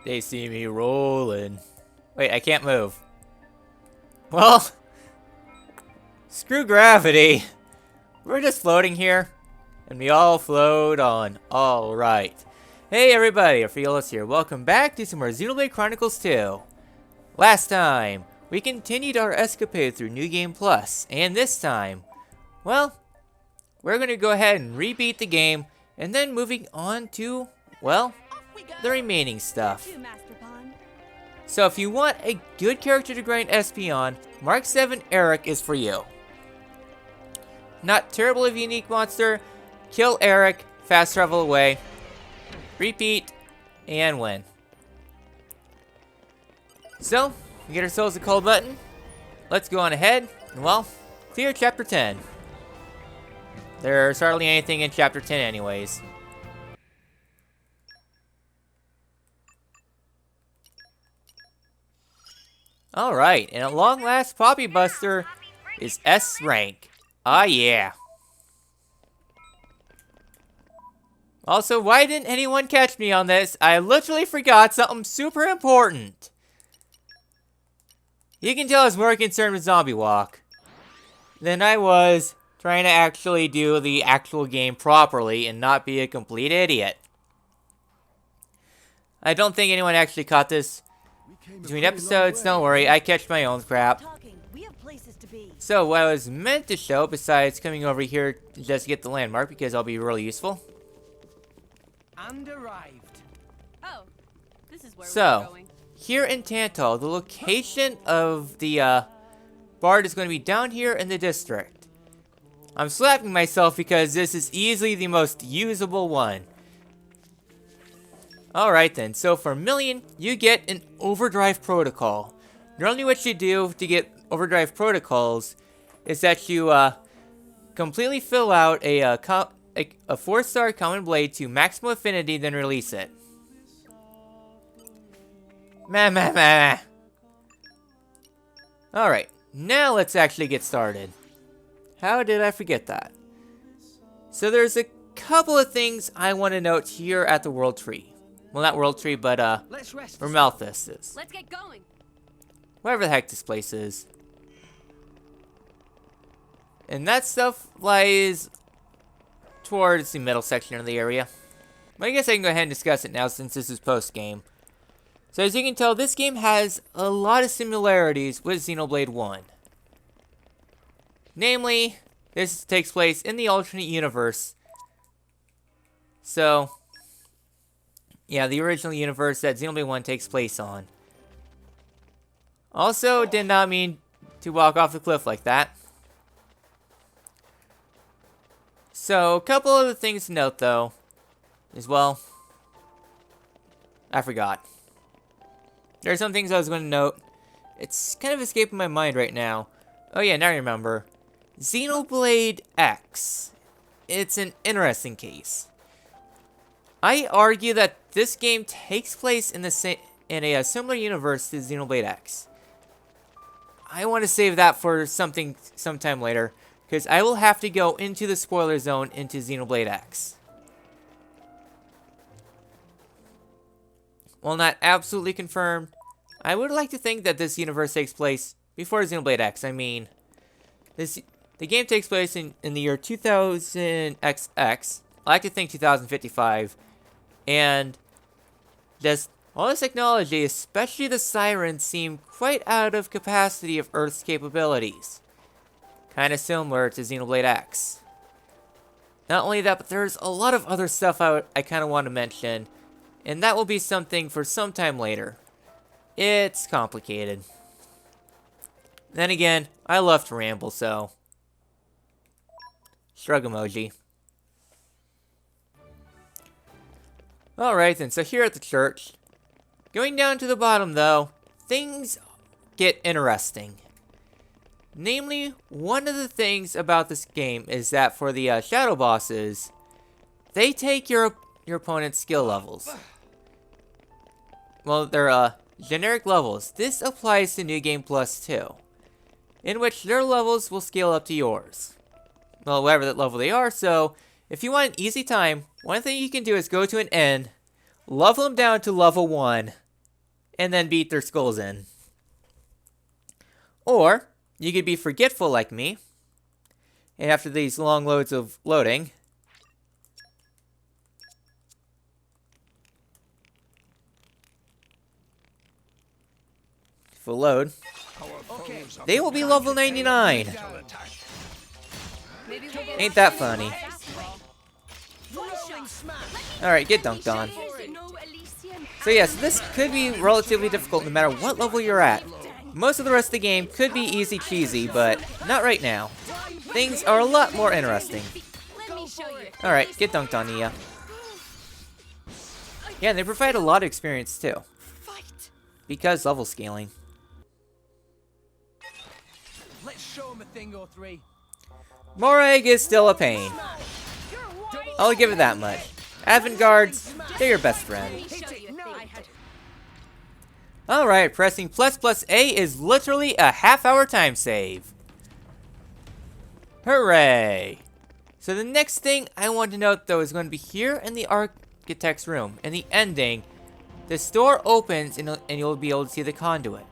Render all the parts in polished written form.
They see me rolling. Wait, I can't move. Well, screw gravity. We're just floating here. And we all float on. Alright. Hey everybody, Orpheolus here. Welcome back to some more Xenoblade Chronicles 2. Last time, we continued our escapade through New Game Plus. And this time, well, we're going to go ahead and rebeat the game. And then moving on to, well, the remaining stuff. So if you want a good character to grind SP on, Mark 7 Eric is for you. Not terrible of a unique monster. Kill Eric, fast travel away, repeat, and win. So, we get ourselves a call button. Let's go on ahead and, well, clear Chapter 10. There's hardly anything in Chapter 10 anyways. Alright, and at long last, Poppy Buster is S rank. Ah yeah. Also, why didn't anyone catch me on this? I literally forgot something super important. You can tell I was more concerned with Zombie Walk than I was trying to actually do the actual game properly and not be a complete idiot. I don't think anyone actually caught this. Between episodes, don't worry, I catch my own crap. So, what I was meant to show, besides coming over here to just get the landmark, because I'll be really useful. And arrived. Oh, this is where So, we're going. here in Tantal, the location of the bard is going to be down here in the district. I'm slapping myself because this is easily the most usable one. Alright then, so for a million, you get an Overdrive Protocol. Normally what you do to get Overdrive Protocols is that you completely fill out a 4-star common blade to maximum affinity, then release it. Alright, now let's actually get started. How did I forget that? So there's a couple of things I want to note here at the World Tree. Well, not World Tree, but where Malthus is. Let's get going. Wherever the heck this place is. And that stuff lies towards the middle section of the area. But I guess I can go ahead and discuss it now since this is post-game. So as you can tell, this game has a lot of similarities with Xenoblade 1. Namely, this takes place in the alternate universe. So, yeah, the original universe that Xenoblade 1 takes place on. Also, did not mean to walk off the cliff like that. So, a couple of the things to note, though, as well. I forgot. There are some things I was going to note. It's kind of escaping my mind right now. Oh yeah, now I remember. Xenoblade X. It's an interesting case. I argue that this game takes place in a similar universe to Xenoblade X. I want to save that for sometime later, because I will have to go into the spoiler zone into Xenoblade X. While not absolutely confirmed, I would like to think that this universe takes place before Xenoblade X. I mean, the game takes place in the year 2000XX. I like to think 2055. And just all this technology, especially the sirens, seem quite out of capacity of Earth's capabilities. Kind of similar to Xenoblade X. Not only that, but there's a lot of other stuff I kind of want to mention. And that will be something for some time later. It's complicated. Then again, I love to ramble, so... Shrug emoji. Alright then, so here at the church. Going down to the bottom though, things get interesting. Namely, one of the things about this game is that for the shadow bosses, they take your opponent's skill levels. Well, they're generic levels. This applies to New Game Plus too, in which their levels will scale up to yours. Well, whatever that level they are, so if you want an easy time, one thing you can do is go to an inn, level them down to level 1, and then beat their skulls in. Or you could be forgetful like me, and after these long loads of loading, full load, they will be level 99. Ain't that funny? Alright, get dunked on. So yes, this could be relatively difficult no matter what level you're at. Most of the rest of the game could be easy cheesy, but not right now. Things are a lot more interesting. Alright, get dunked on, Nia. Yeah, they provide a lot of experience too. Because level scaling. Let's show him a thing or three. Morag is still a pain. I'll give it that much. Avant-gardes, they're your best friend. Alright, pressing ++A is literally a half-hour time save. Hooray! So the next thing I want to note though is going to be here in the architect's room. In the ending, the store opens and you'll be able to see the conduit.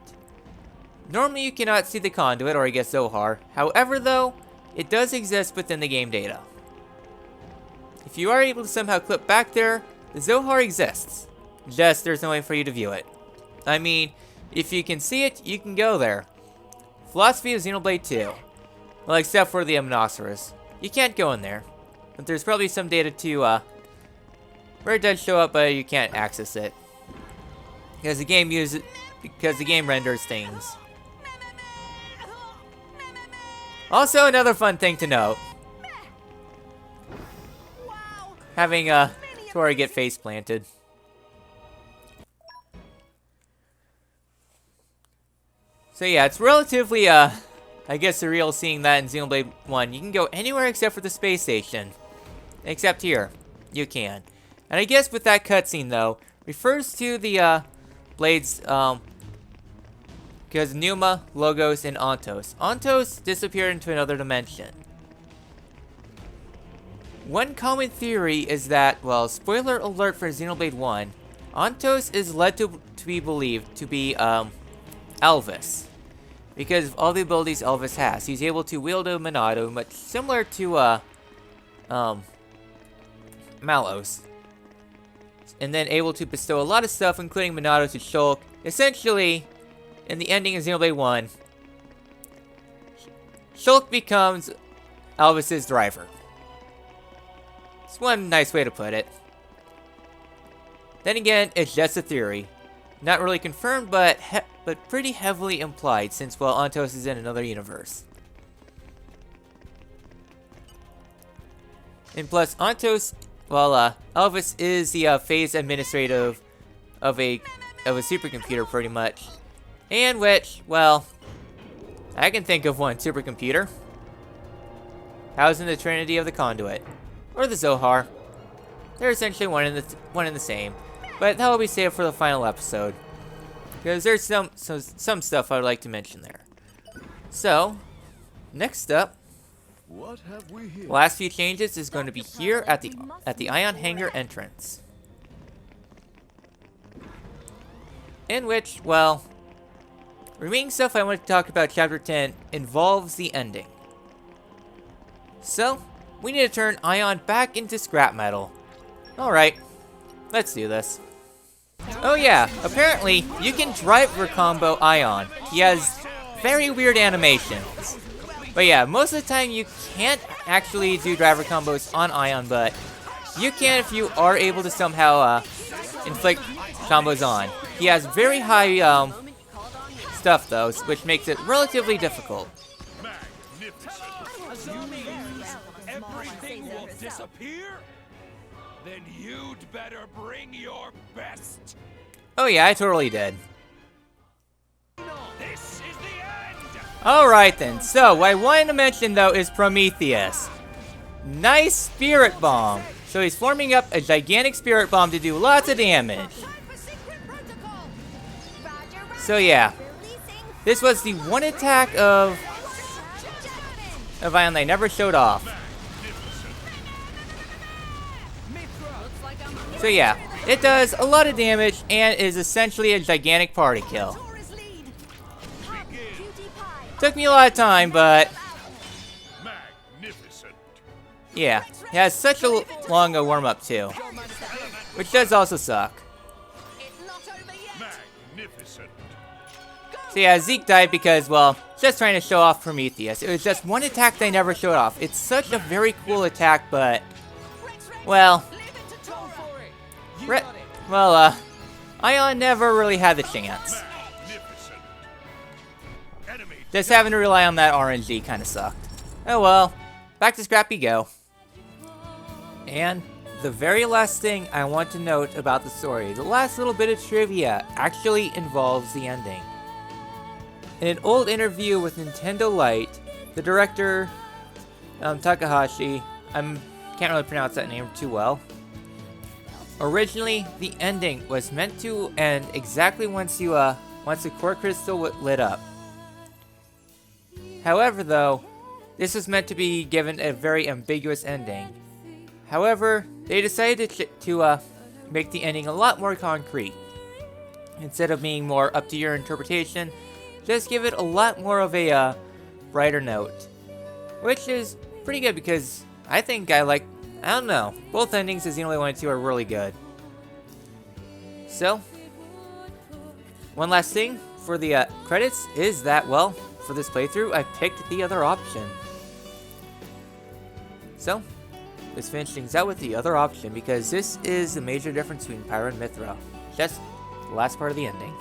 Normally you cannot see the conduit, or I guess Zohar. However though, it does exist within the game data. If you are able to somehow clip back there, the Zohar exists. Just there's no way for you to view it. I mean, if you can see it, you can go there. Philosophy of Xenoblade 2. Well, except for the Amnosaurus. You can't go in there. But there's probably some data to, where it does show up, but you can't access it. Because the game renders things. Also, another fun thing to note. Having, Tori get face planted. So yeah, it's relatively, I guess surreal seeing that in Xenoblade 1. You can go anywhere except for the space station. Except here. You can. And I guess with that cutscene, though, refers to the, blades, because Numa, Logos, and Ontos. Ontos disappeared into another dimension. One common theory is that, well, spoiler alert for Xenoblade 1, Ontos is led to be believed to be, Elvis. Because of all the abilities Elvis has. He's able to wield a Monado, much similar to, Malos. And then able to bestow a lot of stuff, including Monado to Shulk. Essentially, in the ending of Xenoblade 1, Shulk becomes Elvis's driver. It's one nice way to put it. Then again, it's just a theory. Not really confirmed, but pretty heavily implied, since, well, Ontos is in another universe. And plus, Ontos, well, Elvis is the phase administrative of a supercomputer, pretty much. And which, well, I can think of one supercomputer. Housed in the Trinity of the Conduit. Or the Zohar. They're essentially one in the same. But that will be saved for the final episode. Because there's some stuff I would like to mention there. So, next up, what have we here? Last few changes is going to be here at the Ion Hangar entrance. In which, well, remaining stuff I want to talk about Chapter 10 involves the ending. So, we need to turn Ion back into scrap metal. Alright, let's do this. Oh yeah, apparently you can driver combo Ion. He has very weird animations. But yeah, most of the time you can't actually do driver combos on Ion, but you can if you are able to somehow inflict combos on. He has very high stuff though, which makes it relatively difficult. Everything will disappear? Then you'd better bring your best. Oh yeah, I totally did. This is the end. Alright then, so what I wanted to mention though is Prometheus. Nice spirit bomb. So he's forming up a gigantic spirit bomb to do lots of damage. So yeah, this was the one attack of Ion they never showed off. So yeah, It does a lot of damage and is essentially a gigantic party kill. Tori's lead. Hop, cutie pie. Took me a lot of time, but Magnificent. yeah, it has such a long warm-up too, which does also suck. It's not over yet. Magnificent. So yeah, Zeke died because, well, just trying to show off Prometheus. It was just one attack they never showed off. It's such a very cool attack, but, well, Go for it. You got it. well, Ion never really had the chance. Magnificent. Enemy. Just having to rely on that RNG kind of sucked. Oh well, back to Scrappy Go. And the very last thing I want to note about the story, the last little bit of trivia, actually involves the ending. In an old interview with Nintendo Lite, the director, Takahashi, can't really pronounce that name too well. Originally, the ending was meant to end exactly once the core crystal lit up. However, though, this was meant to be given a very ambiguous ending. However, they decided to make the ending a lot more concrete. Instead of being more up to your interpretation, just give it a lot more of a brighter note. Which is pretty good because I think I don't know, both endings of Xenoblade 1 and 2 are really good. So, one last thing for the credits is that, well, for this playthrough, I picked the other option. So, let's finish things out with the other option because this is the major difference between Pyra and Mithra. Just the last part of the ending.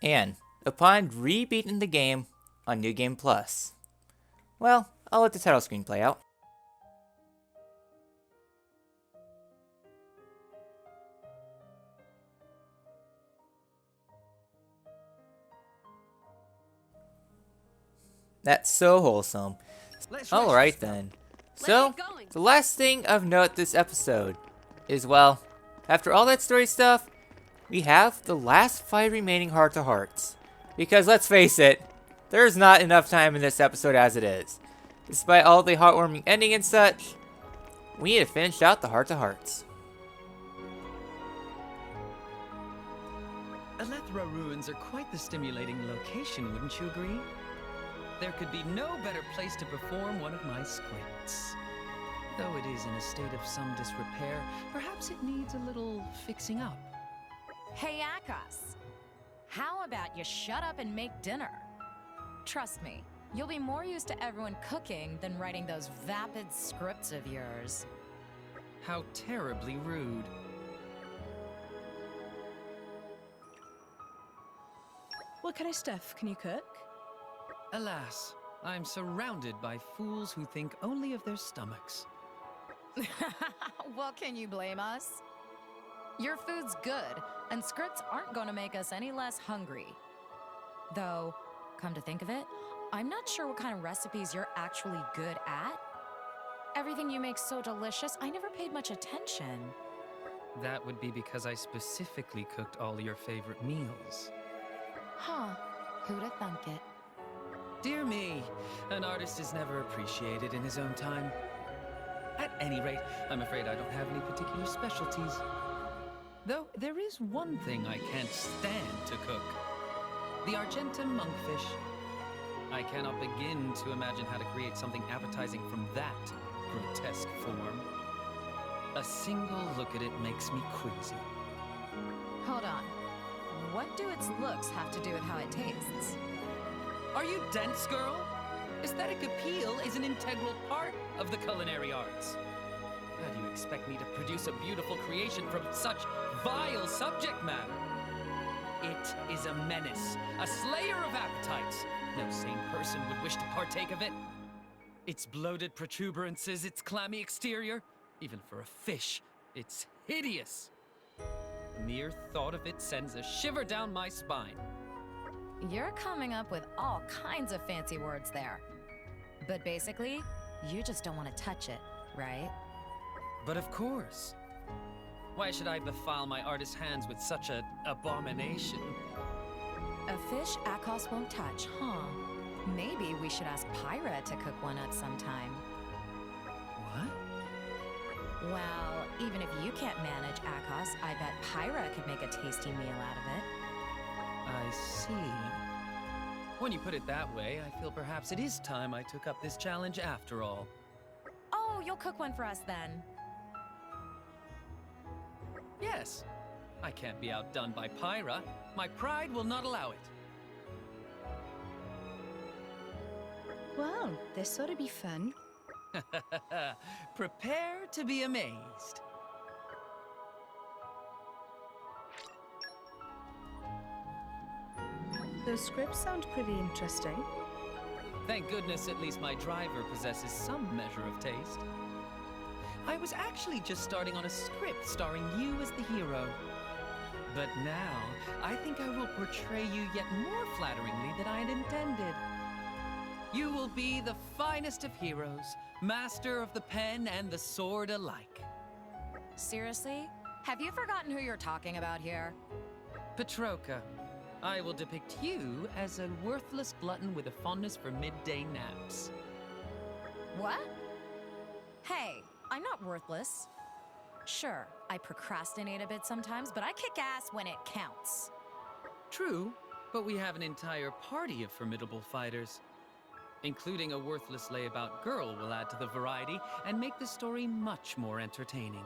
And upon re-beating the game on New Game Plus, well, I'll let the title screen play out. That's so wholesome. Alright then. So, get going. the last thing of note this episode is, well, after all that story stuff, we have the last 5 remaining heart-to-hearts. Because let's face it, there's not enough time in this episode as it is. Despite all the heartwarming ending and such, we need to finish out the heart-to-hearts. Elethra ruins are quite the stimulating location, wouldn't you agree? There could be no better place to perform one of my scripts. Though it is in a state of some disrepair, perhaps it needs a little fixing up. Hey, Akos. How about you shut up and make dinner? Trust me, you'll be more used to everyone cooking than writing those vapid scripts of yours. How terribly rude. What kind of stuff can you cook? Alas, I'm surrounded by fools who think only of their stomachs. Well, can you blame us? Your food's good, and scripts aren't gonna make us any less hungry. Though, come to think of it, I'm not sure what kind of recipes you're actually good at. Everything you make so delicious, I never paid much attention. That would be because I specifically cooked all your favorite meals. Huh, who'da thunk it? Dear me, an artist is never appreciated in his own time. At any rate, I'm afraid I don't have any particular specialties. Though there is one thing I can't stand to cook. The Argentum monkfish. I cannot begin to imagine how to create something appetizing from that grotesque form. A single look at it makes me queasy. Hold on. What do its looks have to do with how it tastes? Are you dense, girl? Aesthetic appeal is an integral part of the culinary arts. How do you expect me to produce a beautiful creation from such vile subject matter? It is a menace, a slayer of appetites. No sane person would wish to partake of it. Its bloated protuberances, its clammy exterior, even for a fish, it's hideous. The mere thought of it sends a shiver down my spine. You're coming up with all kinds of fancy words there. But basically, you just don't want to touch it, right? But of course. Why should I defile my artist's hands with such an abomination? A fish Akos won't touch, huh? Maybe we should ask Pyra to cook one up sometime. What? Well, even if you can't manage Akos, I bet Pyra could make a tasty meal out of it. I see. When you put it that way, I feel perhaps it is time I took up this challenge after all. Oh, you'll cook one for us then. Yes. I can't be outdone by Pyra. My pride will not allow it. Well, this ought to be fun. Prepare to be amazed. Those scripts sound pretty interesting. Thank goodness at least my driver possesses some measure of taste. I was actually just starting on a script starring you as the hero. But now, I think I will portray you yet more flatteringly than I had intended. You will be the finest of heroes, master of the pen and the sword alike. Seriously? Have you forgotten who you're talking about here? Petroka, I will depict you as a worthless glutton with a fondness for midday naps. What? Hey, I'm not worthless. Sure, I procrastinate a bit sometimes, but I kick ass when it counts. True, but we have an entire party of formidable fighters. Including a worthless layabout girl will add to the variety and make the story much more entertaining.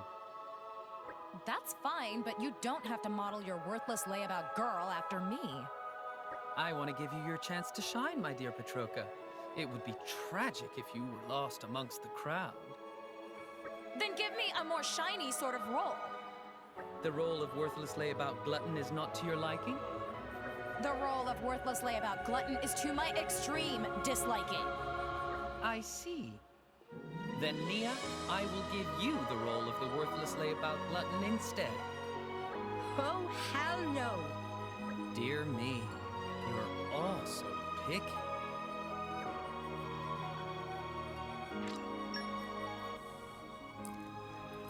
That's fine, but you don't have to model your worthless layabout girl after me. I want to give you your chance to shine, my dear Petroka. It would be tragic if you were lost amongst the crowd. Then give me a more shiny sort of role. The role of worthless layabout glutton is not to your liking? The role of worthless layabout glutton is to my extreme disliking. I see. Then, Nia, I will give you the role of the worthless layabout glutton instead. Oh, hell no. Dear me, you're all so picky.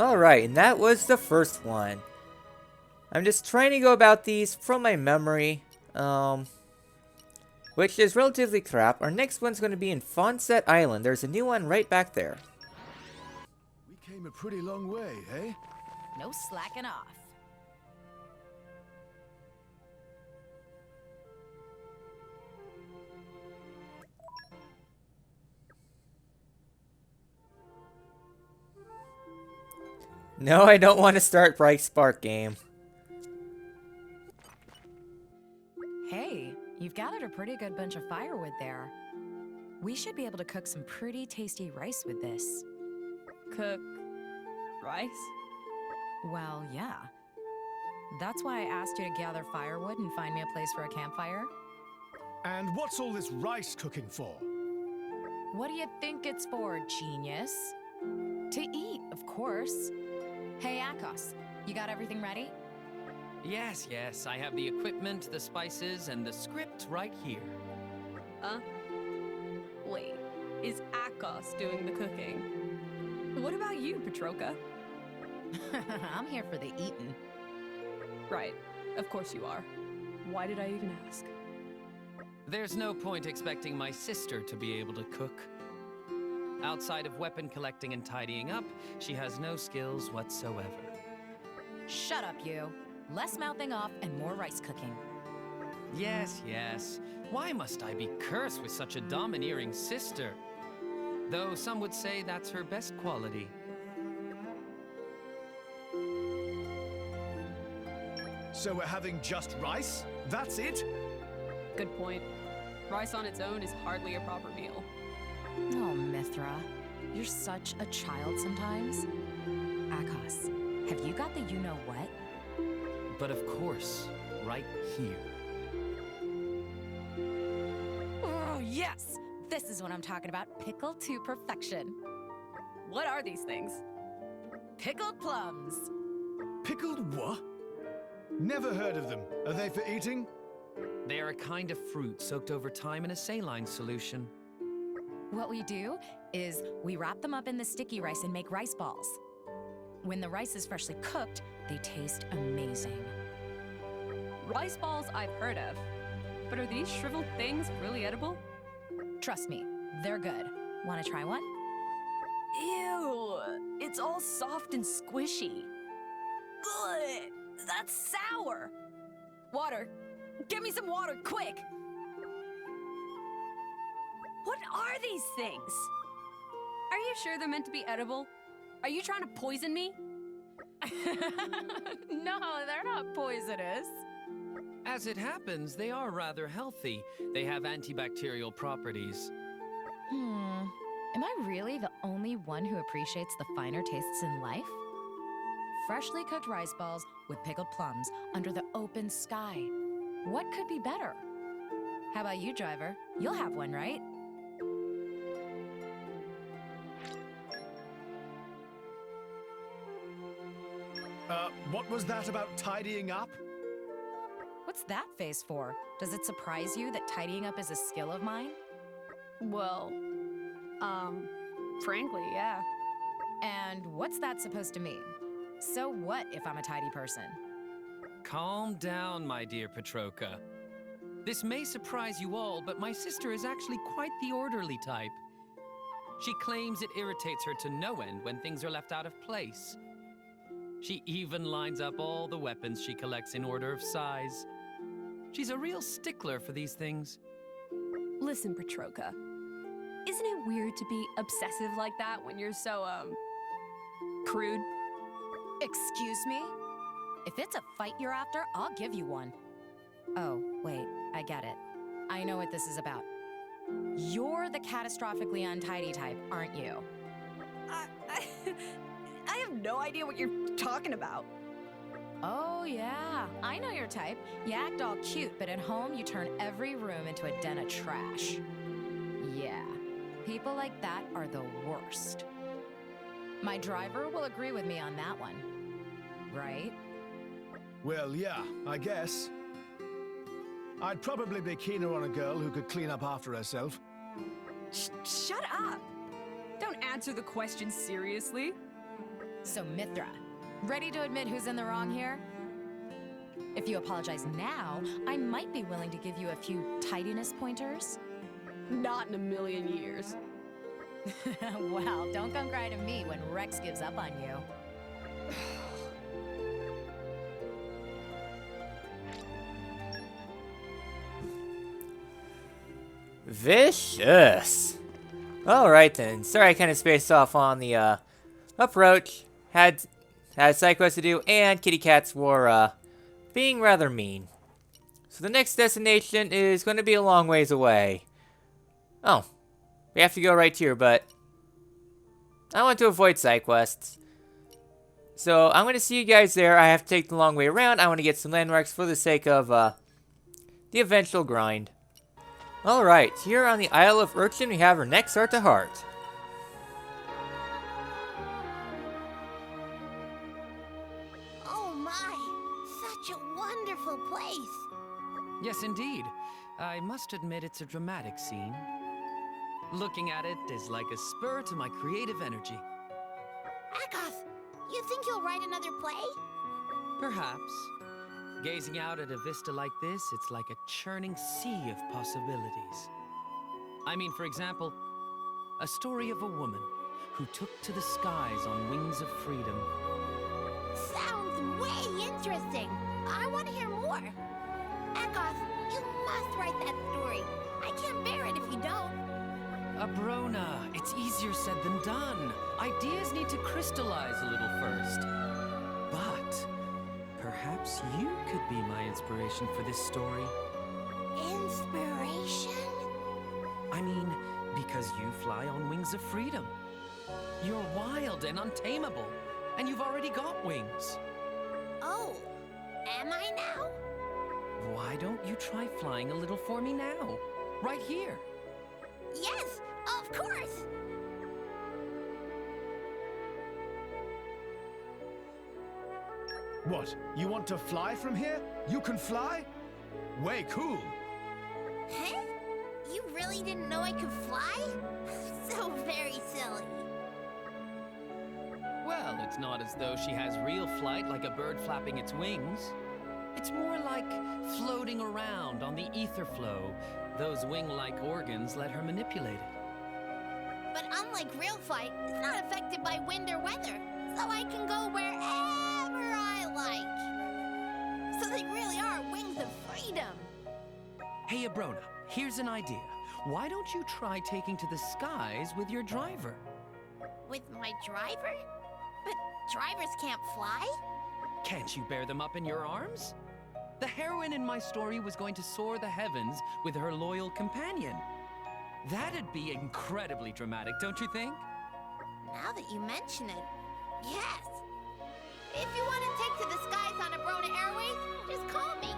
Alright, and that was the first one. I'm just trying to go about these from my memory, which is relatively crap. Our next one's going to be in Fawncett Island. There's a new one right back there. We came a pretty long way, eh? No slacking off. No, I don't want to start Bright Spark game. Hey, you've gathered a pretty good bunch of firewood there. We should be able to cook some pretty tasty rice with this. Cook rice? Well, yeah. That's why I asked you to gather firewood and find me a place for a campfire. And what's all this rice cooking for? What do you think it's for, genius? To eat, of course. Hey, Akos, you got everything ready? Yes, yes, I have the equipment, the spices, and the script right here. Wait, is Akos doing the cooking? What about you, Petroka? I'm here for the eating. Right, of course you are. Why did I even ask? There's no point expecting my sister to be able to cook. Outside of weapon collecting and tidying up, she has no skills whatsoever. Shut up, you. Less mouthing off and more rice cooking. Yes, yes. Why must I be cursed with such a domineering sister? Though some would say that's her best quality. So we're having just rice? That's it? Good point. Rice on its own is hardly a proper meal. Oh, Mithra. You're such a child sometimes. Akos, have you got the you-know-what? But of course, right here. Oh, yes! This is what I'm talking about. Pickled to perfection. What are these things? Pickled plums. Pickled what? Never heard of them. Are they for eating? They are a kind of fruit soaked over time in a saline solution. What we do is we wrap them up in the sticky rice and make rice balls. When the rice is freshly cooked, they taste amazing. Rice balls I've heard of. But are these shriveled things really edible? Trust me, they're good. Want to try one? Ew! It's all soft and squishy. Ugh! That's sour! Water! Get me some water, quick! What are these things? Are you sure they're meant to be edible? Are you trying to poison me? No, they're not poisonous. As it happens, they are rather healthy. They have antibacterial properties. Am I really the only one who appreciates the finer tastes in life? Freshly cooked rice balls with pickled plums under the open sky. What could be better? How about you, driver? You'll have one, right? What was that about tidying up? What's that face for? Does it surprise you that tidying up is a skill of mine? Well, frankly, yeah. And what's that supposed to mean? So what if I'm a tidy person? Calm down, my dear Petroka. This may surprise you all, but my sister is actually quite the orderly type. She claims it irritates her to no end when things are left out of place. She even lines up all the weapons she collects in order of size. She's a real stickler for these things. Listen, Petroka. Isn't it weird to be obsessive like that when you're so, crude? Excuse me? If it's a fight you're after, I'll give you one. Oh, wait, I get it. I know what this is about. You're the catastrophically untidy type, aren't you? I have no idea what you're talking about. Oh, yeah. I know your type. You act all cute, but at home you turn every room into a den of trash. Yeah. People like that are the worst. My driver will agree with me on that one. Right? Well, yeah, I guess. I'd probably be keener on a girl who could clean up after herself. Shut up! Don't answer the question seriously. So, Mithra, ready to admit who's in the wrong here? If you apologize now, I might be willing to give you a few tidiness pointers. Not in a million years. Well, don't come cry to me when Rex gives up on you. Vicious. Alright then. Sorry I kind of spaced off on the approach. Had a side quest to do, and kitty cats were being rather mean. So the next destination is going to be a long ways away. Oh, we have to go right here, but I want to avoid side quests. So I'm going to see you guys there. I have to take the long way around. I want to get some landmarks for the sake of the eventual grind. Alright, here on the Isle of Urchin, we have our next heart-to-heart. Oh my, such a to admit it's a dramatic scene. Looking at it is like a spur to my creative energy. Akoth, you think you'll write another play? Perhaps. Gazing out at a vista like this, it's like a churning sea of possibilities. I mean, for example, a story of a woman who took to the skies on wings of freedom. Sounds way interesting. I want to hear more. Akoth, you must write that story. I can't bear it if you don't. Abrona, it's easier said than done. Ideas need to crystallize a little first. But perhaps you could be my inspiration for this story. Inspiration? I mean, because you fly on wings of freedom. You're wild and untamable, and you've already got wings. Oh, am I now? Why don't you try flying a little for me now? Right here. Yes, of course. What? You want to fly from here? You can fly? Way cool. Huh? You really didn't know I could fly? So very silly. Well, it's not as though she has real flight like a bird flapping its wings. It's more like floating around on the ether flow. Those wing-like organs let her manipulate it. But unlike real flight, it's not affected by wind or weather, so I can go wherever I like. So they really are wings of freedom. Hey, Abrona, here's an idea. Why don't you try taking to the skies with your driver? With my driver? But drivers can't fly? Can't you bear them up in your arms? The heroine in my story was going to soar the heavens with her loyal companion. That'd be incredibly dramatic, don't you think? Now that you mention it, yes. If you want to take to the skies on Abrona Airways, just call me.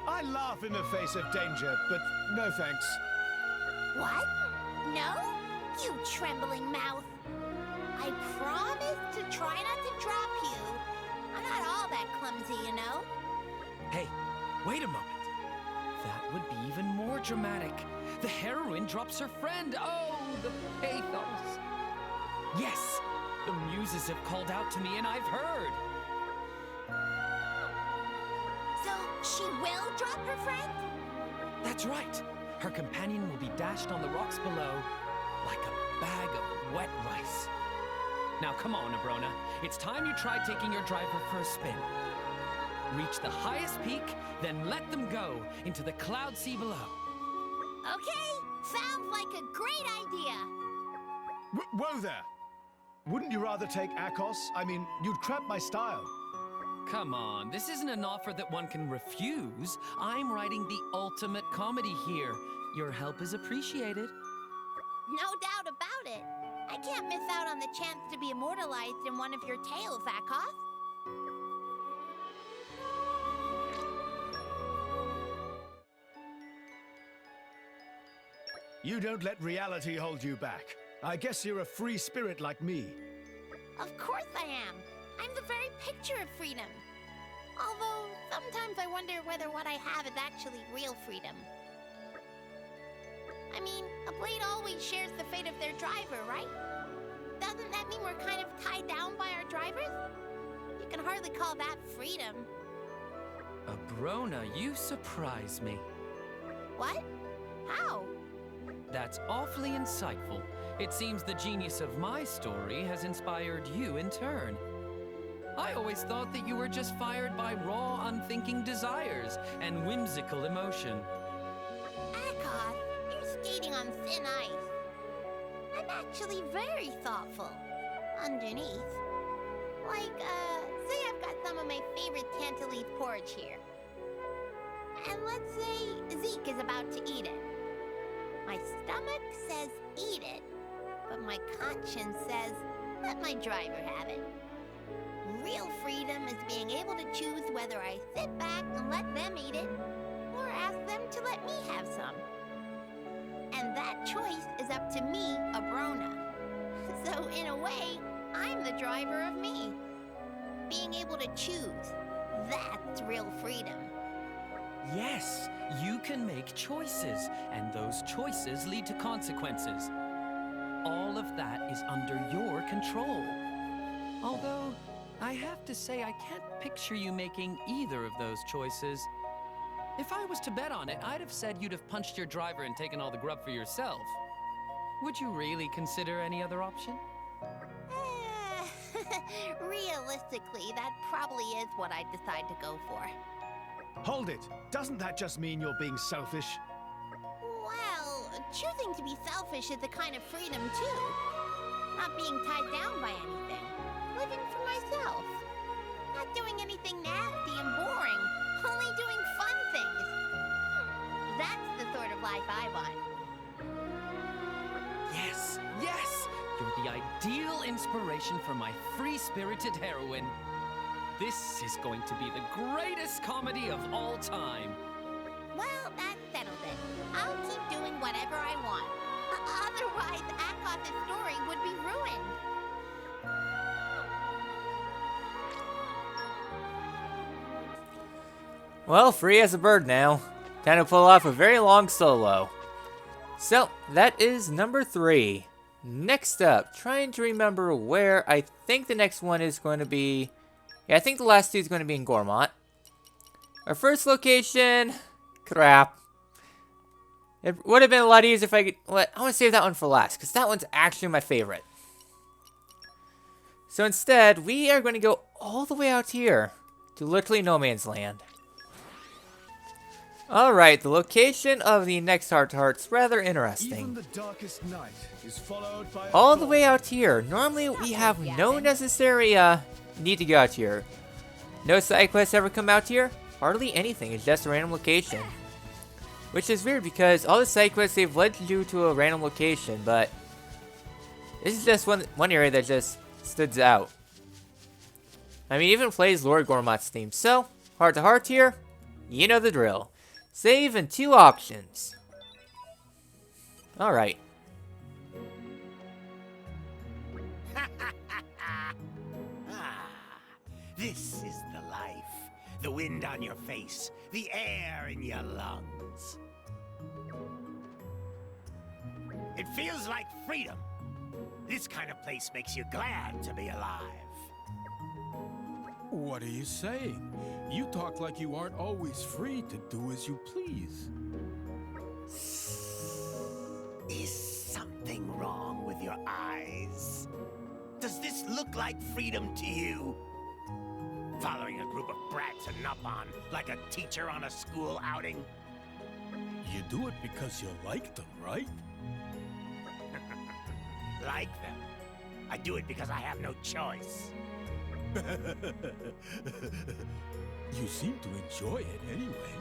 I laugh in the face of danger, but no thanks. What? No? You trembling mouth. I promise to try not to drop you. I'm not all that clumsy, you know. Hey, wait a moment. That would be even more dramatic. The heroine drops her friend. Oh, the pathos. Yes, the muses have called out to me and I've heard. So she will drop her friend? That's right. Her companion will be dashed on the rocks below like a bag of wet rice. Now come on, Abrona. It's time you tried taking your driver for a spin. Reach the highest peak, then let them go into the cloud sea below. Okay, sounds like a great idea. Whoa there! Wouldn't you rather take Akos? I mean, you'd cramp my style. Come on, this isn't an offer that one can refuse. I'm writing the ultimate comedy here. Your help is appreciated. No doubt about it. I can't miss out on the chance to be immortalized in one of your tales, Akoth. You don't let reality hold you back. I guess you're a free spirit like me. Of course I am. I'm the very picture of freedom. Although, sometimes I wonder whether what I have is actually real freedom. I mean, a blade always shares the fate of their driver, right? Doesn't that mean we're kind of tied down by our drivers? You can hardly call that freedom. Abrona, you surprise me. What? How? That's awfully insightful. It seems the genius of my story has inspired you in turn. I always thought that you were just fired by raw, unthinking desires and whimsical emotion. Akoth, you're skating on thin ice. I'm actually very thoughtful. Underneath. Like, say I've got some of my favorite Tantalese porridge here. And let's say Zeke is about to eat it. My stomach says eat it, but my conscience says let my driver have it. Real freedom is being able to choose whether I sit back and let them eat it, or ask them to let me have some. And that choice is up to me, Abrona. So in a way, I'm the driver of me. Being able to choose, that's real freedom. Yes, you can make choices, and those choices lead to consequences. All of that is under your control. Although, I have to say I can't picture you making either of those choices. If I was to bet on it, I'd have said you'd have punched your driver and taken all the grub for yourself. Would you really consider any other option? Realistically, that probably is what I'd decide to go for. Hold it. Doesn't that just mean you're being selfish? Well, choosing to be selfish is a kind of freedom, too. Not being tied down by anything. Living for myself. Not doing anything nasty and boring. Only doing fun things. That's the sort of life I want. Yes, yes! You're the ideal inspiration for my free-spirited heroine. This is going to be the greatest comedy of all time. Well, that settles it. I'll keep doing whatever I want. Otherwise, Akoth's story would be ruined. Well, free as a bird now. Time to pull off a very long solo. So, that is number 3. Next up, trying to remember where I think the next one is going to be. Yeah, I think the last 2 is going to be in Gormont. Our first location, crap. It would have been a lot easier if I could. I want to save that one for last, because that one's actually my favorite. So instead, we are going to go all the way out here to literally no man's land. Alright, the location of the next Heart's rather interesting. Even the darkest night is followed by All the way out here. Normally, we have no necessary need to go out here. No side quests ever come out here. Hardly anything. It's just a random location. Which is weird because all the side quests, they've led you to a random location, but this is just one area that just stood out. I mean, even plays Lord Gormont's theme. So, heart to heart here, you know the drill. Save in 2 options. Alright. This is the life. The wind on your face, the air in your lungs. It feels like freedom. This kind of place makes you glad to be alive. What are you saying? You talk like you aren't always free to do as you please. Is something wrong with your eyes? Does this look like freedom to you? Following a group of brats and up on like a teacher on a school outing? You do it because you like them, right? Like them? I do it because I have no choice. You seem to enjoy it anyway.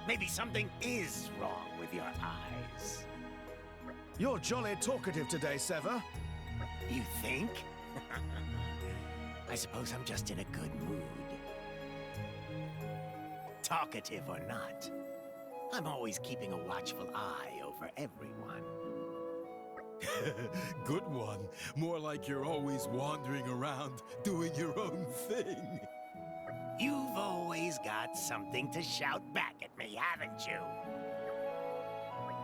Maybe something is wrong with your eyes. You're jolly talkative today, Sever. You think? I suppose I'm just in a good mood. Talkative or not, I'm always keeping a watchful eye over everyone. Good one. More like you're always wandering around, doing your own thing. You've always got something to shout back at me, haven't you?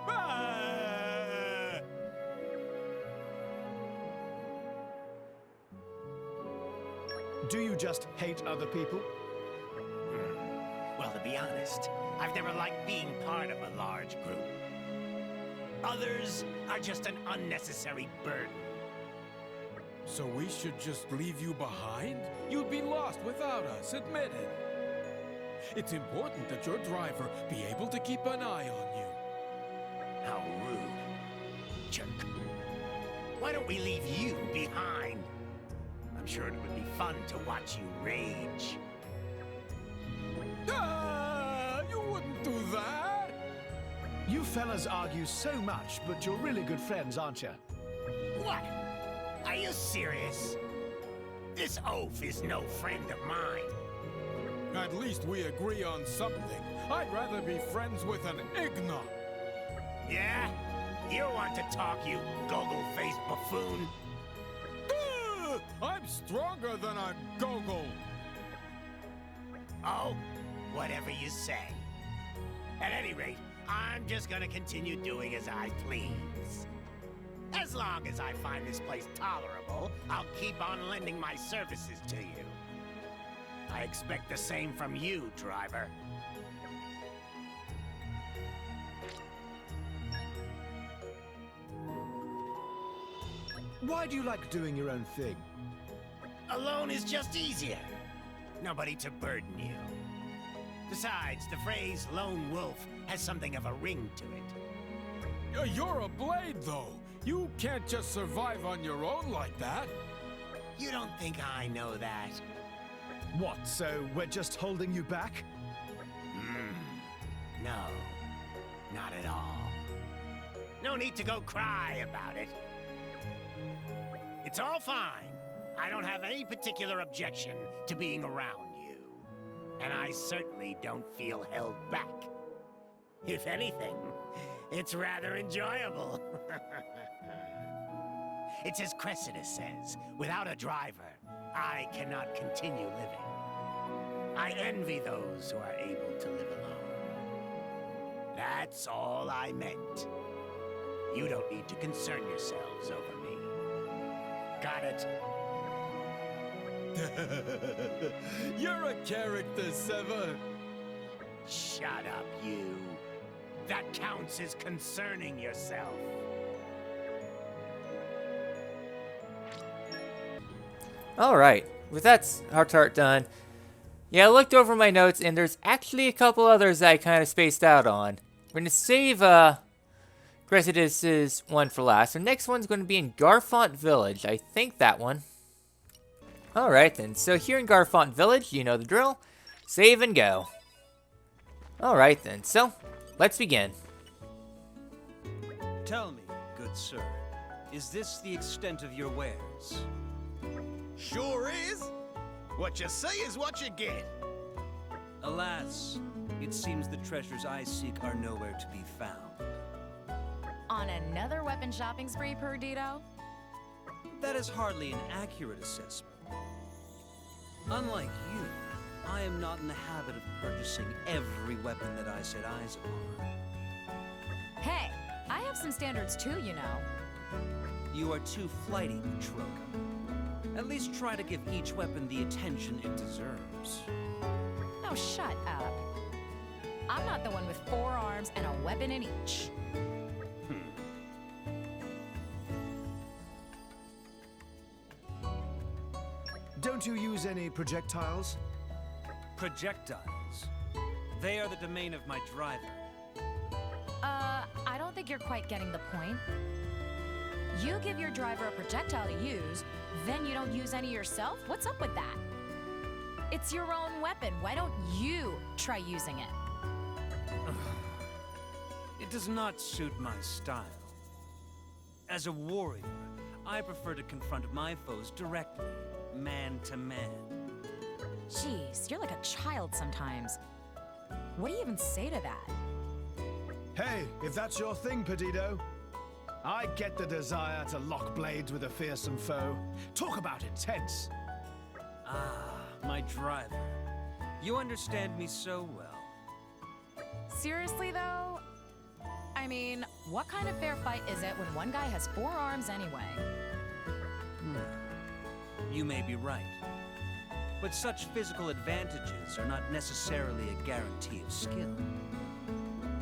Ah! Do you just hate other people? Well, to be honest, I've never liked being part of a large group. Others are just an unnecessary burden. So we should just leave you behind? You'd be lost without us, admit it. It's important that your driver be able to keep an eye on you. How rude. Jerk. Why don't we leave you behind? I'm sure it would be fun to watch you rage. Ah, you wouldn't do that! You fellas argue so much, but you're really good friends, aren't you? What? Are you serious? This oaf is no friend of mine. At least we agree on something. I'd rather be friends with an Ignot. Yeah? You want to talk, you goggle-faced buffoon? Ah, I'm stronger than a Gogol. Oh? Whatever you say. At any rate, I'm just gonna continue doing as I please. As long as I find this place tolerable, I'll keep on lending my services to you. I expect the same from you, driver. Why do you like doing your own thing? Alone is just easier. Nobody to burden you. Besides, the phrase lone wolf has something of a ring to it. You're a blade, though. You can't just survive on your own like that. You don't think I know that? What, so we're just holding you back? No, not at all. No need to go cry about it. It's all fine. I don't have any particular objection to being around you. And I certainly don't feel held back. If anything, it's rather enjoyable. It's as Cressida says, without a driver, I cannot continue living. I envy those who are able to live alone. That's all I meant. You don't need to concern yourselves over me. Got it? You're a character, Sever. Shut up, you. That counts as concerning yourself. Alright, with that heart done, yeah, I looked over my notes and there's actually a couple others that I kind of spaced out on. We're going to save Cressida's one for last. The next one's going to be in Garfont Village. I think that one. Alright then, so here in Garfont Village, you know the drill. Save and go. Alright then, so let's begin. Tell me, good sir, is this the extent of your wares? Sure is. What you say is what you get. Alas, it seems the treasures I seek are nowhere to be found. On another weapon shopping spree, Perdido? That is hardly an accurate assessment. Unlike you, I am not in the habit of purchasing every weapon that I set eyes upon. Hey, I have some standards too, you know. You are too flighty, Troka. At least try to give each weapon the attention it deserves. Oh, shut up. I'm not the one with 4 arms and a weapon in each. Don't you use any projectiles? Projectiles? They are the domain of my driver. I don't think you're quite getting the point. You give your driver a projectile to use, then you don't use any yourself? What's up with that? It's your own weapon. Why don't you try using it? It does not suit my style. As a warrior, I prefer to confront my foes directly, man to man. Jeez, you're like a child sometimes. What do you even say to that? Hey, if that's your thing, Perdido. I get the desire to lock blades with a fearsome foe. Talk about intense. Ah, my driver. You understand me so well. Seriously, though? I mean, what kind of fair fight is it when one guy has 4 arms anyway? You may be right. But such physical advantages are not necessarily a guarantee of skill.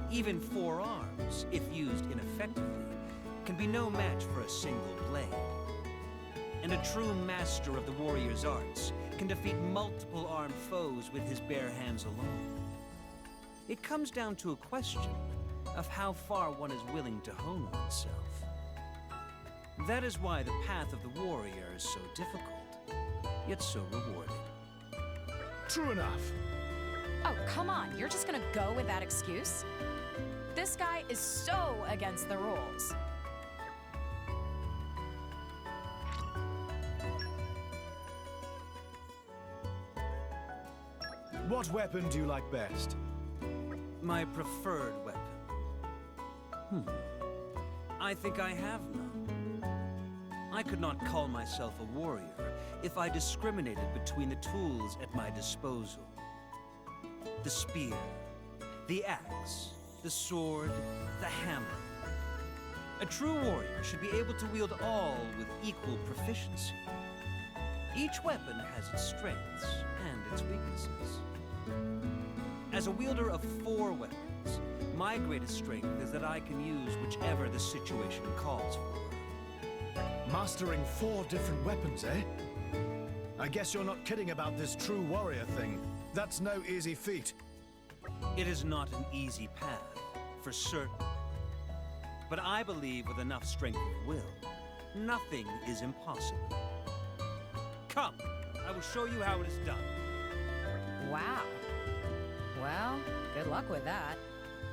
Even 4 arms, if used ineffectively, can be no match for a single blade. And a true master of the warrior's arts can defeat multiple armed foes with his bare hands alone. It comes down to a question of how far one is willing to hone oneself. That is why the path of the warrior is so difficult, yet so rewarding. True enough. Oh, come on, you're just gonna go with that excuse? This guy is so against the rules. What weapon do you like best? My preferred weapon. I think I have none. I could not call myself a warrior if I discriminated between the tools at my disposal. The spear, The axe, the sword, the hammer. A true warrior should be able to wield all with equal proficiency. Each weapon has its strengths and its weaknesses. As a wielder of 4 weapons, my greatest strength is that I can use whichever the situation calls for. Mastering 4 different weapons, eh? I guess you're not kidding about this true warrior thing. That's no easy feat. It is not an easy path, for certain. But I believe with enough strength of will, nothing is impossible. Come, I will show you how it is done. Wow. Well, good luck with that.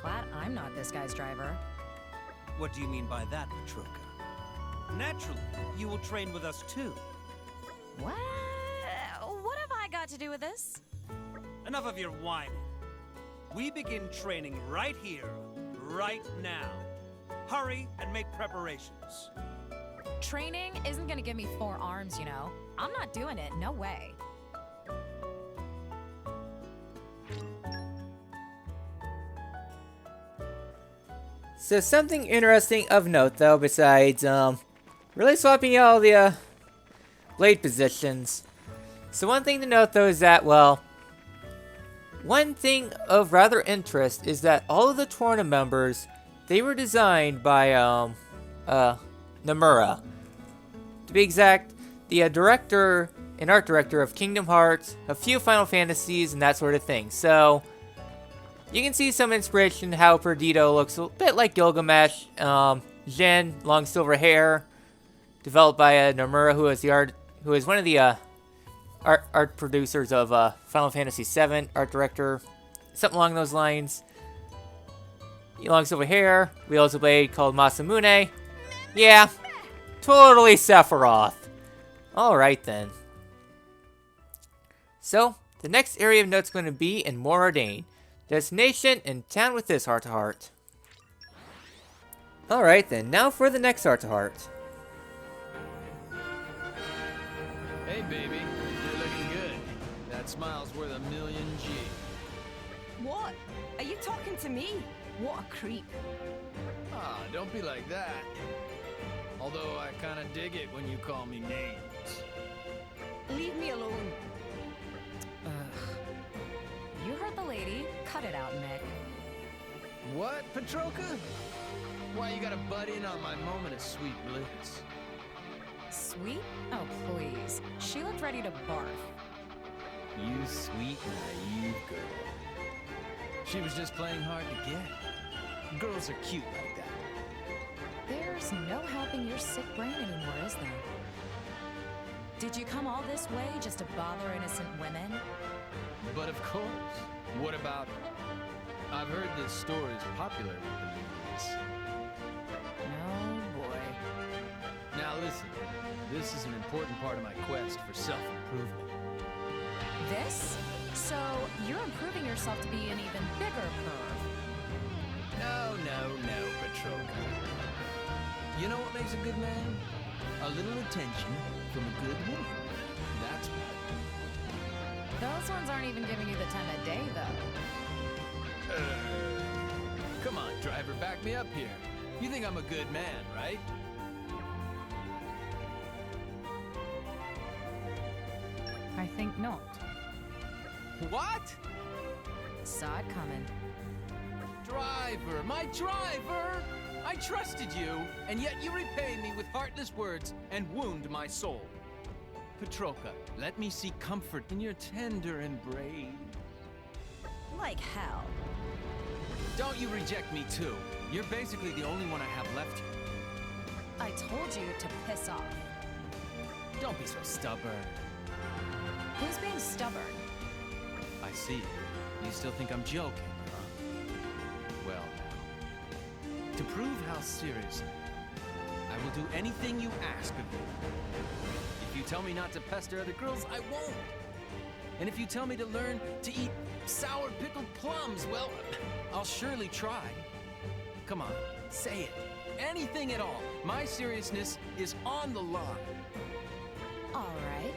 Glad I'm not this guy's driver. What do you mean by that, Petroka? Naturally, you will train with us too. What? What have I got to do with this? Enough of your whining. We begin training right here, right now. Hurry and make preparations. Training isn't gonna give me 4 arms, you know. I'm not doing it, no way. So something interesting of note, though, besides really swapping out all the blade positions. So one thing to note, though, is that, well, one thing of rather interest is that all of the Torna members, they were designed by Nomura. To be exact, the director and art director of Kingdom Hearts, a few Final Fantasies, and that sort of thing. So you can see some inspiration how Perdido looks a bit like Gilgamesh. Jin, long silver hair, developed by Nomura, who is one of the art producers of Final Fantasy VII, art director, something along those lines. Long silver hair, wields a blade called Masamune. Yeah, totally Sephiroth. Alright then. So, the next area of note is going to be in Moradane. Destination in town with this heart-to-heart. Alright then, now for the next heart-to-heart. Hey, baby. You're looking good. That smile's worth $1 million G. What? Are you talking to me? What a creep. Ah, don't be like that. Although I kinda dig it when you call me names. Leave me alone. You heard the lady. Cut it out, Nick. What, Petroka? Why you gotta butt in on my moment of sweet bliss? Sweet? Oh, please. She looked ready to barf. You sweet, naive girl. She was just playing hard to get. Girls are cute like that. There's no helping your sick brain anymore, is there? Did you come all this way just to bother innocent women? But of course. What about it? I've heard this store is popular with the ladies. Oh, boy. Now listen, this is an important part of my quest for self-improvement. This? So, you're improving yourself to be an even bigger perv. No, Petroka. You know what makes a good man? A little attention from a good woman. That's what. Those ones aren't even giving you the time of day, though. Come on, driver, back me up here. You think I'm a good man, right? I think not. What? Saw it coming. Driver, my driver! I trusted you, and yet you repay me with heartless words and wound my soul. Petroka, let me seek comfort in your tender embrace. Like hell. Don't you reject me too. You're basically the only one I have left here. I told you to piss off. Don't be so stubborn. Who's being stubborn? I see. You still think I'm joking, huh? Well, now, to prove how serious I am, I will do anything you ask of me. If you tell me not to pester other girls, I won't. And if you tell me to learn to eat sour pickled plums, well, I'll surely try. Come on, say it. Anything at all. My seriousness is on the line. All right.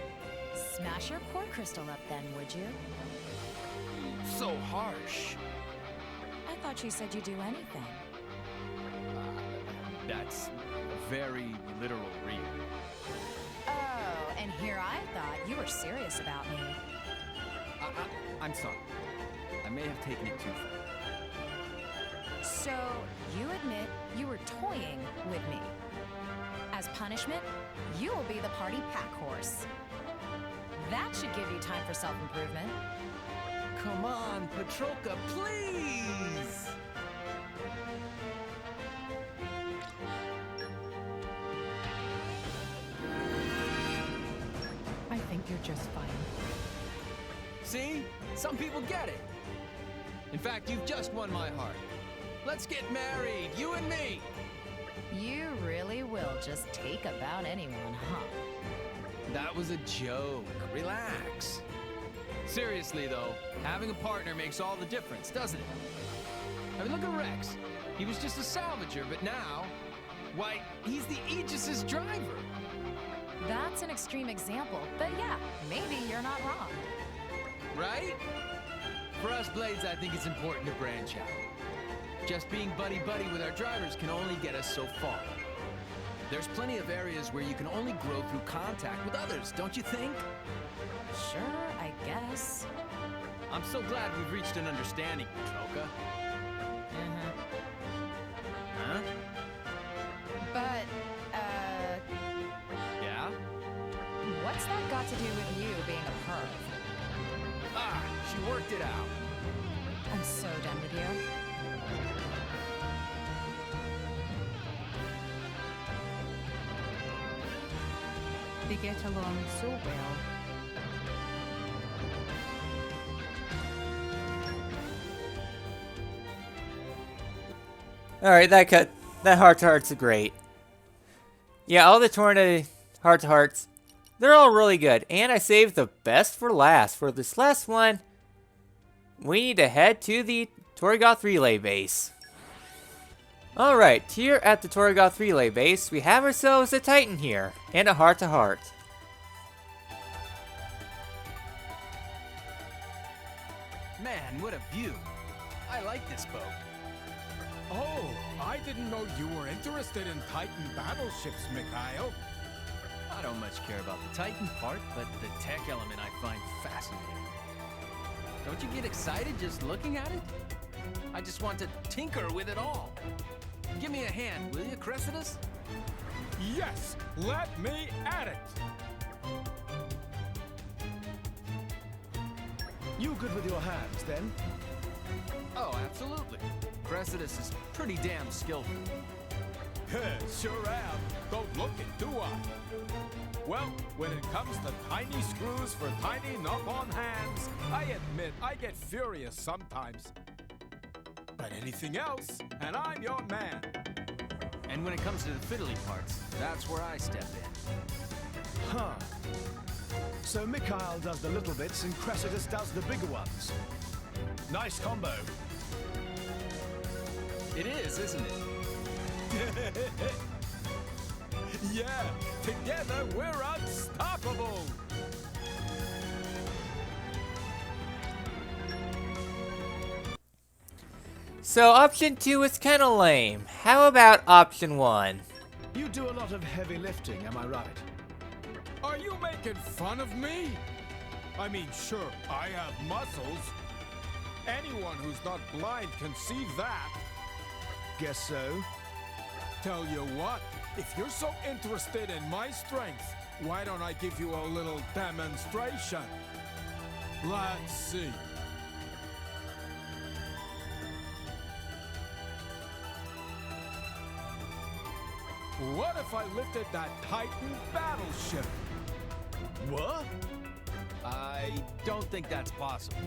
Smash your core crystal up then, would you? So harsh. thought you said you'd do anything. That's a very literal read. Oh, and here I thought you were serious about me. I'm sorry. I may have taken it too far. So, you admit you were toying with me. As punishment, you will be the party pack horse. That should give you time for self-improvement. Come on, Petroka, please! I think you're just fine. See? Some people get it. In fact, you've just won my heart. Let's get married, you and me! You really will just take about anyone, huh? That was a joke. Relax. Seriously, though, having a partner makes all the difference, doesn't it? I mean, look at Rex. He was just a salvager, but now, why, he's the Aegis's driver. That's an extreme example, but yeah, maybe you're not wrong. Right? For us Blades, I think it's important to branch out. Just being buddy-buddy with our drivers can only get us so far. There's plenty of areas where you can only grow through contact with others, don't you think? Sure, I guess. I'm so glad we've reached an understanding, Petroka. Huh? But, Yeah? what's that got to do with you being a perv? Ah, she worked it out. I'm so done with you. They get along so well. Alright, that heart-to-heart's great. Yeah, all the Tornado heart-to-hearts, they're all really good. And I saved the best for last. For this last one, we need to head to the Tori Goth Relay Base. Alright, here at the Tori Goth Relay Base, we have ourselves a Titan here, and a heart-to-heart. Man, what a view. I like this boat. Oh, I didn't know you were interested in Titan battleships, Mikhail. I don't much care about the Titan part, but the tech element I find fascinating. Don't you get excited just looking at it? I just want to tinker with it all. Give me a hand, will you, Cressidas? Yes, let me at it. You good with your hands, then? Oh, absolutely. Cressidas is pretty damn skillful. Sure am. Don't look it, do I? Well, when it comes to tiny screws for tiny knob-on hands, I admit I get furious sometimes. But anything else, and I'm your man. And when it comes to the fiddly parts, that's where I step in. Huh. So Mikhail does the little bits and Cressidas does the bigger ones. Nice combo. It is, isn't it? Yeah, together we're unstoppable. So option 2 is kinda lame. How about option 1? You do a lot of heavy lifting, am I right? Are you making fun of me? I mean, sure, I have muscles. Anyone who's not blind can see that. Guess so. Tell you what, if you're so interested in my strength, why don't I give you a little demonstration? Let's see. What if I lifted that Titan battleship? What? I don't think that's possible.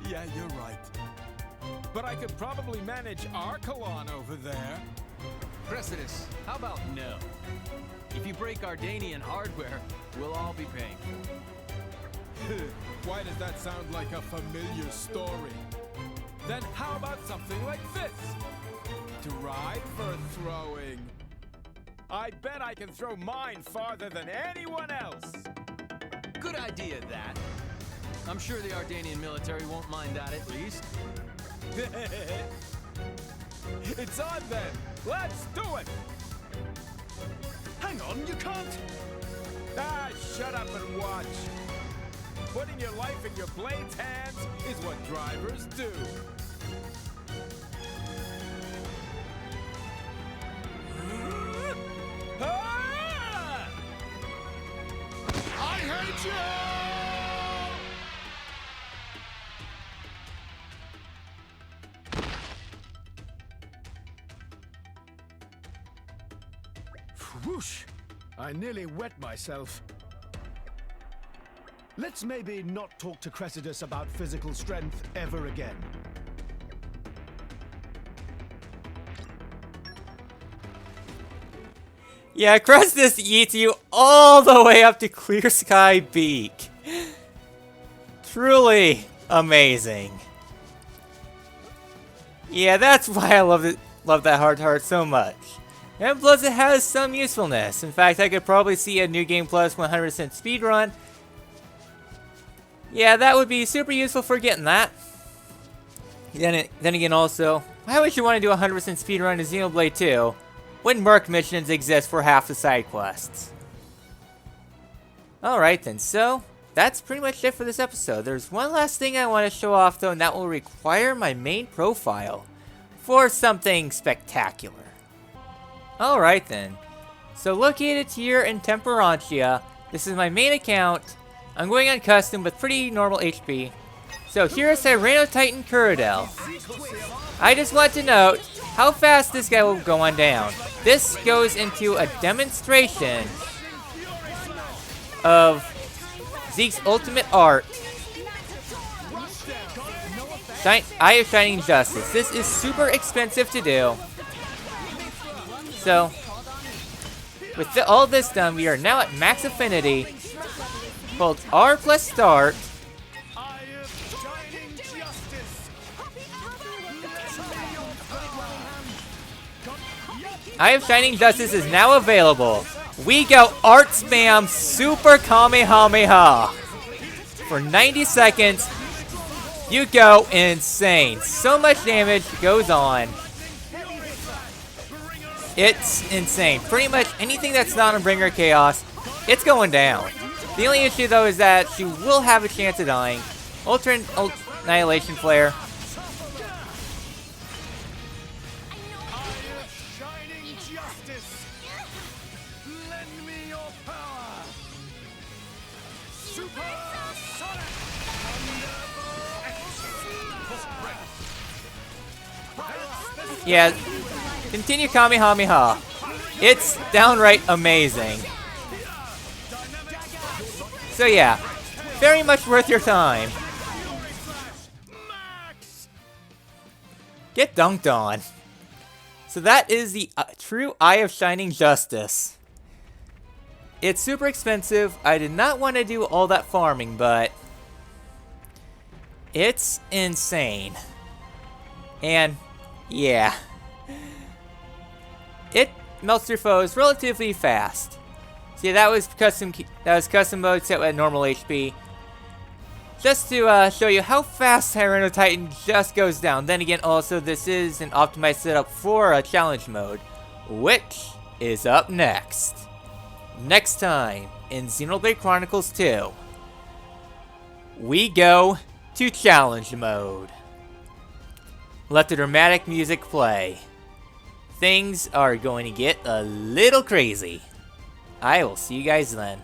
Yeah, you're right. But I could probably manage Archelon over there. Cressidas, how about no? If you break Ardanian hardware, we'll all be paying for it. Why does that sound like a familiar story? Then how about something like this? Driver throwing. I bet I can throw mine farther than anyone else. Good idea, that. I'm sure the Ardanian military won't mind that at least. It's on then. Let's do it. Hang on, you can't. Ah, shut up and watch. Putting your life in your blade's hands is what drivers do. Ah! I hate you! Whoosh! I nearly wet myself. Let's maybe not talk to Cressidus about physical strength ever again. Yeah, Cressidus eats you all the way up to Clear Sky Beak. Truly amazing. Yeah, that's why I love that hard heart so much. And plus it has some usefulness. In fact, I could probably see a New Game Plus 100% speedrun. Yeah, that would be super useful for getting that. Then again also, why would you want to do a 100% speedrun of Xenoblade 2 when Merc missions exist for half the side quests? Alright then, so that's pretty much it for this episode. There's one last thing I want to show off though, and that will require my main profile for something spectacular. Alright then, so located here in Temperantia, this is my main account. I'm going on custom with pretty normal HP. So here's Titan Kuradel. I just want to note how fast this guy will go on down. This goes into a demonstration of Zeke's ultimate art, Eye of Shining Justice. This is super expensive to do. So, with all this done, we are now at max affinity. Hold R plus start. Eye of Shining Justice is now available. We go art spam super Kamehameha. For 90 seconds, you go insane. So much damage goes on. It's insane. Pretty much anything that's not on Bringer Chaos, it's going down. The only issue though is that she will have a chance of dying. Ultra Annihilation Flare. Yeah, continue Kamehameha. It's downright amazing. So yeah, very much worth your time. Get dunked on. So that is the true Eye of Shining Justice. It's super expensive. I did not want to do all that farming, but it's insane. And yeah, it melts your foes relatively fast. See, that was custom mode set at normal HP. Just to show you how fast Titan just goes down. Then again, also this is an optimized setup for a challenge mode, which is up next. Next time in Xenoblade Chronicles 2, we go to challenge mode. Let the dramatic music play. Things are going to get a little crazy. I will see you guys then.